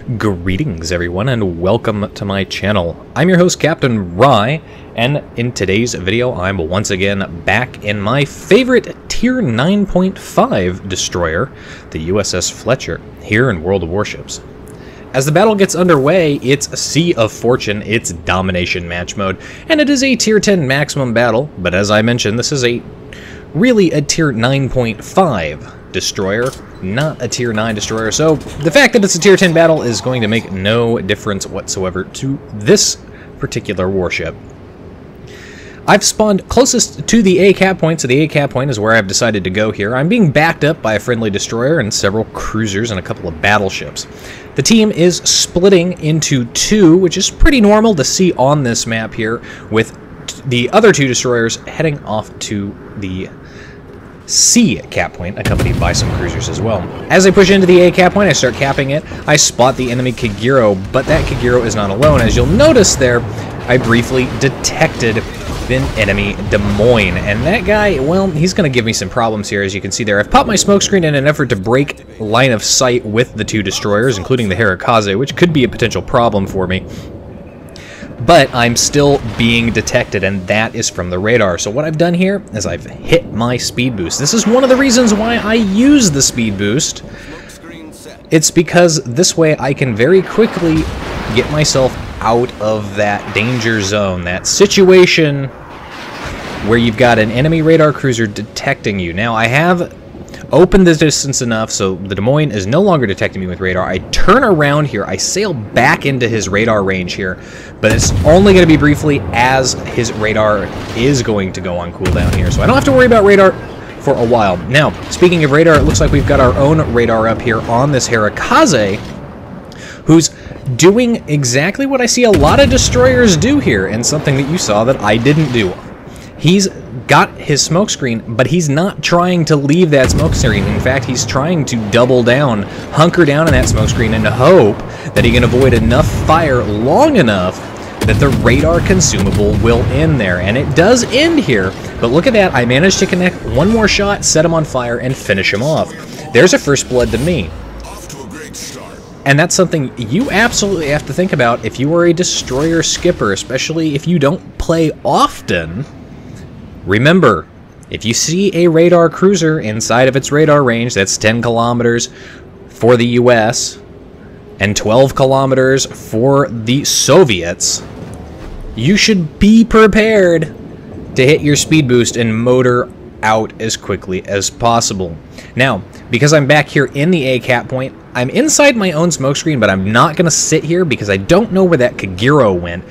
Greetings everyone and welcome to my channel. I'm your host Captain Rye, and in today's video I'm once again back in my favorite tier 9.5 destroyer, the USS Fletcher, here in World of Warships. As the battle gets underway, it's a Sea of Fortune, it's domination match mode, and it is a tier 10 maximum battle, but as I mentioned, this is really a tier 9.5 destroyer, not a tier 9 destroyer, so the fact that it's a tier 10 battle is going to make no difference whatsoever to this particular warship. I've spawned closest to the A cap point, so the A cap point is where I've decided to go here. I'm being backed up by a friendly destroyer and several cruisers and a couple of battleships. The team is splitting into two, which is pretty normal to see on this map here, with the other two destroyers heading off to the C cap point, accompanied by some cruisers as well. As I push into the A cap point, I start capping it. I spot the enemy Kagero, but that Kagero is not alone. As you'll notice there, I briefly detected the enemy Des Moines, and that guy, well, he's going to give me some problems here. As you can see there, I've popped my smokescreen in an effort to break line of sight with the two destroyers, including the Harakaze, which could be a potential problem for me. But I'm still being detected, and that is from the radar. So what I've done here is I've hit my speed boost. This is one of the reasons why I use the speed boost. It's because this way I can very quickly get myself out of that danger zone, that situation where you've got an enemy radar cruiser detecting you. Now I have opened the distance enough so the Des Moines is no longer detecting me with radar. I turn around here, I sail back into his radar range here, but it's only going to be briefly as his radar is going to go on cooldown here, so I don't have to worry about radar for a while. Now, speaking of radar, it looks like we've got our own radar up here on this Harakaze, who's doing exactly what I see a lot of destroyers do here, and something that you saw that I didn't do. He's got his smokescreen, but he's not trying to leave that smokescreen. In fact, he's trying to double down, hunker down in that smokescreen, and hope that he can avoid enough fire long enough that the radar consumable will end there. And it does end here, but look at that. I managed to connect one more shot, set him on fire, and finish him off. There's a first blood to me. And that's something you absolutely have to think about if you are a destroyer skipper, especially if you don't play often. Remember, if you see a radar cruiser inside of its radar range, that's 10 kilometers for the US and 12 kilometers for the Soviets, you should be prepared to hit your speed boost and motor out as quickly as possible. Now, because I'm back here in the A cap point, I'm inside my own smokescreen, but I'm not going to sit here because I don't know where that Kagero went.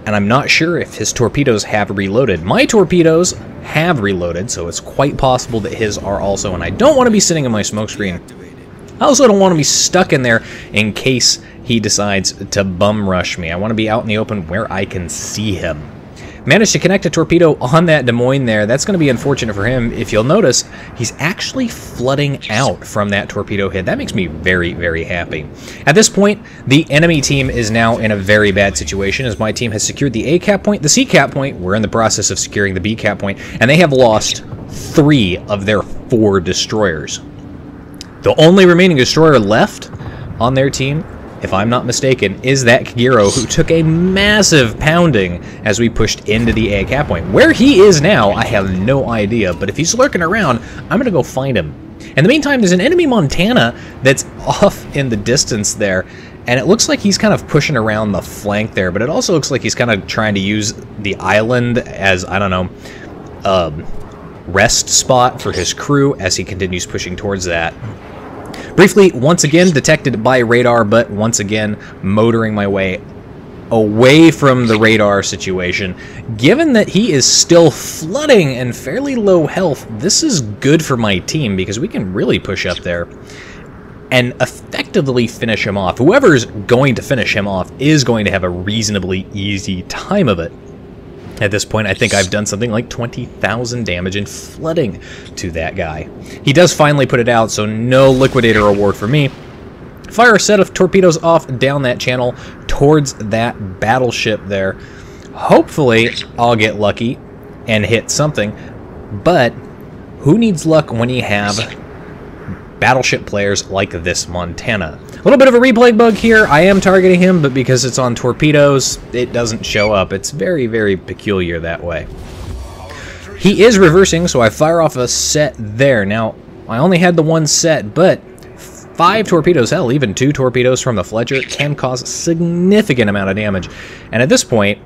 And I'm not sure if his torpedoes have reloaded. My torpedoes have reloaded, so it's quite possible that his are also, and I don't want to be sitting in my smokescreen. I also don't want to be stuck in there in case he decides to bum rush me. I want to be out in the open where I can see him. Managed to connect a torpedo on that Des Moines there. That's going to be unfortunate for him. If you'll notice, he's actually flooding out from that torpedo hit. That makes me very, very happy. At this point, the enemy team is now in a very bad situation, as my team has secured the A cap point, the C cap point. We're in the process of securing the B cap point, and they have lost 3 of their 4 destroyers. The only remaining destroyer left on their team, if I'm not mistaken, is that Kagero, who took a massive pounding as we pushed into the A cap point. Where he is now, I have no idea, but if he's lurking around, I'm going to go find him. In the meantime, there's an enemy Montana that's off in the distance there, and it looks like he's kind of pushing around the flank there, but it also looks like he's kind of trying to use the island as, I don't know, rest spot for his crew as he continues pushing towards that. Briefly, once again, detected by radar, but once again, motoring my way away from the radar situation. Given that he is still flooding and fairly low health, this is good for my team because we can really push up there and effectively finish him off. Whoever's going to finish him off is going to have a reasonably easy time of it. At this point, I think I've done something like 20,000 damage in flooding to that guy. He does finally put it out, so no liquidator award for me. Fire a set of torpedoes off down that channel towards that battleship there. Hopefully, I'll get lucky and hit something, but who needs luck when you have battleship players like this Montana? A little bit of a replay bug here. I am targeting him, but because it's on torpedoes, it doesn't show up. It's very, very peculiar that way. He is reversing, so I fire off a set there. Now, I only had the one set, but 5 torpedoes, hell, even 2 torpedoes from the Fletcher can cause a significant amount of damage. And at this point,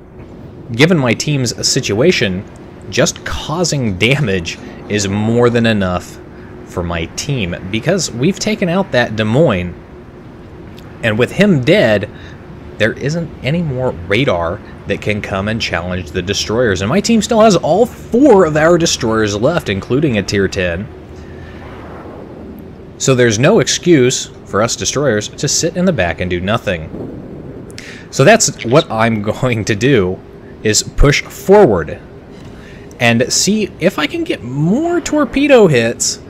given my team's situation, just causing damage is more than enough for my team, because we've taken out that Des Moines, and with him dead, there isn't any more radar that can come and challenge the destroyers. And my team still has all 4 of our destroyers left, including a tier 10. So there's no excuse for us destroyers to sit in the back and do nothing. So that's what I'm going to do, is push forward and see if I can get more torpedo hits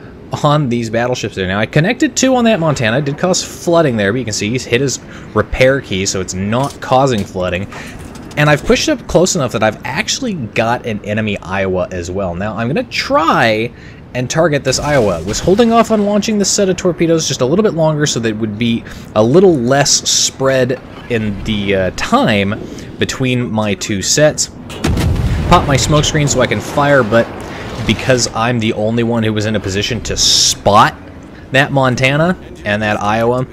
on these battleships there. Now, I connected 2 on that Montana. It did cause flooding there, but you can see he's hit his repair key, so it's not causing flooding. And I've pushed up close enough that I've actually got an enemy Iowa as well. Now, I'm going to try and target this Iowa. Was holding off on launching this set of torpedoes just a little bit longer so that it would be a little less spread in the time between my 2 sets. Pop my smoke screen so I can fire, but because I'm the only one who was in a position to spot that Montana and that Iowa,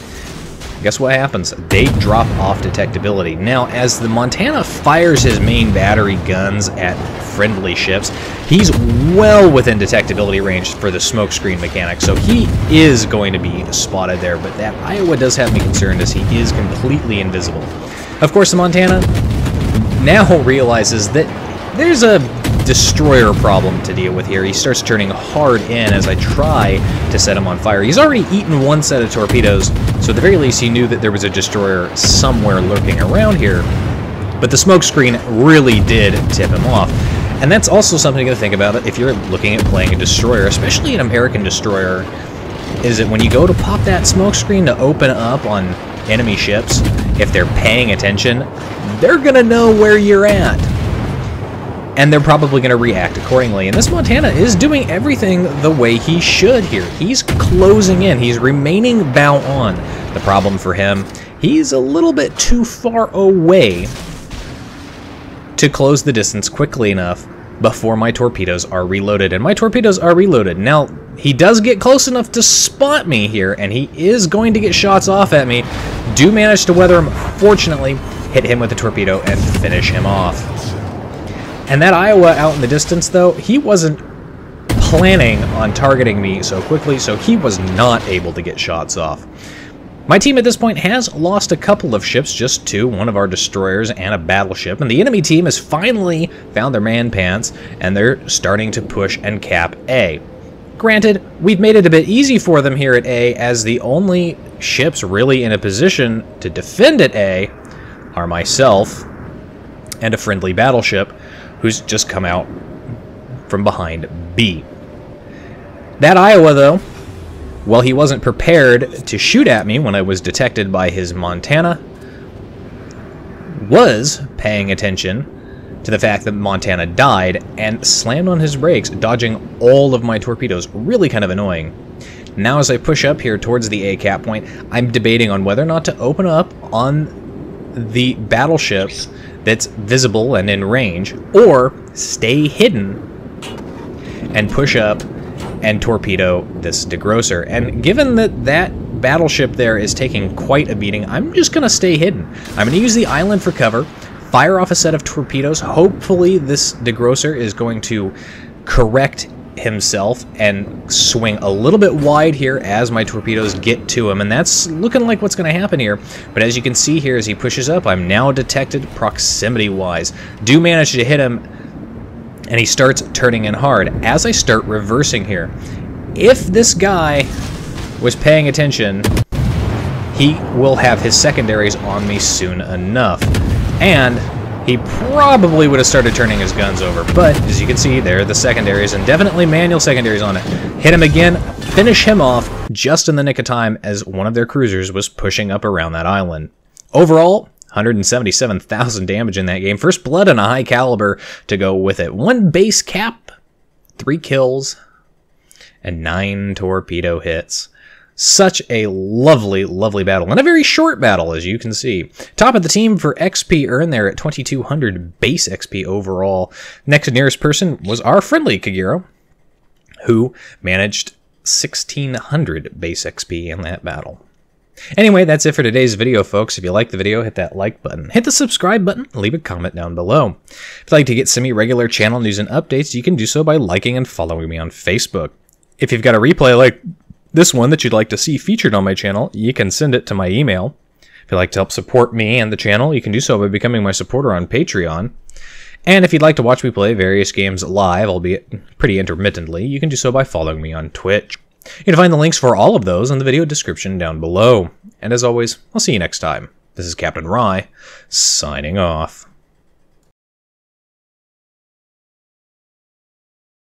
guess what happens? They drop off detectability. Now, as the Montana fires his main battery guns at friendly ships, he's well within detectability range for the smokescreen mechanic, so he is going to be spotted there, but that Iowa does have me concerned as he is completely invisible. Of course, the Montana now realizes that there's a destroyer problem to deal with here. He starts turning hard in as I try to set him on fire. He's already eaten 1 set of torpedoes, so at the very least he knew that there was a destroyer somewhere lurking around here. But the smokescreen really did tip him off. And that's also something to think about if you're looking at playing a destroyer, especially an American destroyer, is that when you go to pop that smokescreen to open up on enemy ships, if they're paying attention, they're gonna know where you're at. And they're probably going to react accordingly. And this Montana is doing everything the way he should here. He's closing in. He's remaining bow on. The problem for him, he's a little bit too far away to close the distance quickly enough before my torpedoes are reloaded. And my torpedoes are reloaded. Now, he does get close enough to spot me here, and he is going to get shots off at me. Do manage to weather him, fortunately, hit him with a torpedo and finish him off. And that Iowa out in the distance, though, he wasn't planning on targeting me so quickly, so he was not able to get shots off. My team at this point has lost a couple of ships, just 2, one of our destroyers and a battleship, and the enemy team has finally found their man pants, and they're starting to push and cap A. Granted, we've made it a bit easy for them here at A, as the only ships really in a position to defend at A are myself and a friendly battleship, who's just come out from behind B. That Iowa, though, well, he wasn't prepared to shoot at me when I was detected by his Montana, was paying attention to the fact that Montana died and slammed on his brakes, dodging all of my torpedoes. Really kind of annoying. Now as I push up here towards the A cap point, I'm debating on whether or not to open up on the battleship that's visible and in range, or stay hidden and push up and torpedo this degrosser. And given that that battleship there is taking quite a beating, I'm just going to stay hidden. I'm going to use the island for cover, fire off a set of torpedoes. Hopefully this degrosser is going to correct himself and swing a little bit wide here as my torpedoes get to him, and that's looking like what's going to happen here. But as you can see here, as he pushes up, I'm now detected proximity wise. Do manage to hit him, and he starts turning in hard as I start reversing here. If this guy was paying attention, he will have his secondaries on me soon enough, and he probably would have started turning his guns over, but as you can see, there are the secondaries, and definitely manual secondaries on it. Hit him again, finish him off just in the nick of time as one of their cruisers was pushing up around that island. Overall, 177,000 damage in that game. First blood and a high caliber to go with it. 1 base cap, 3 kills, and 9 torpedo hits. Such a lovely, lovely battle, and a very short battle, as you can see. Top of the team for XP earned there at 2,200 base XP overall. Next nearest person was our friendly Kagero, who managed 1,600 base XP in that battle. Anyway, that's it for today's video, folks. If you like the video, hit that like button, hit the subscribe button, leave a comment down below. If you'd like to get semi-regular channel news and updates, you can do so by liking and following me on Facebook. If you've got a replay like this one that you'd like to see featured on my channel, you can send it to my email. If you'd like to help support me and the channel, you can do so by becoming my supporter on Patreon. And if you'd like to watch me play various games live, albeit pretty intermittently, you can do so by following me on Twitch. You can find the links for all of those in the video description down below. And as always, I'll see you next time. This is Captain Rye, signing off.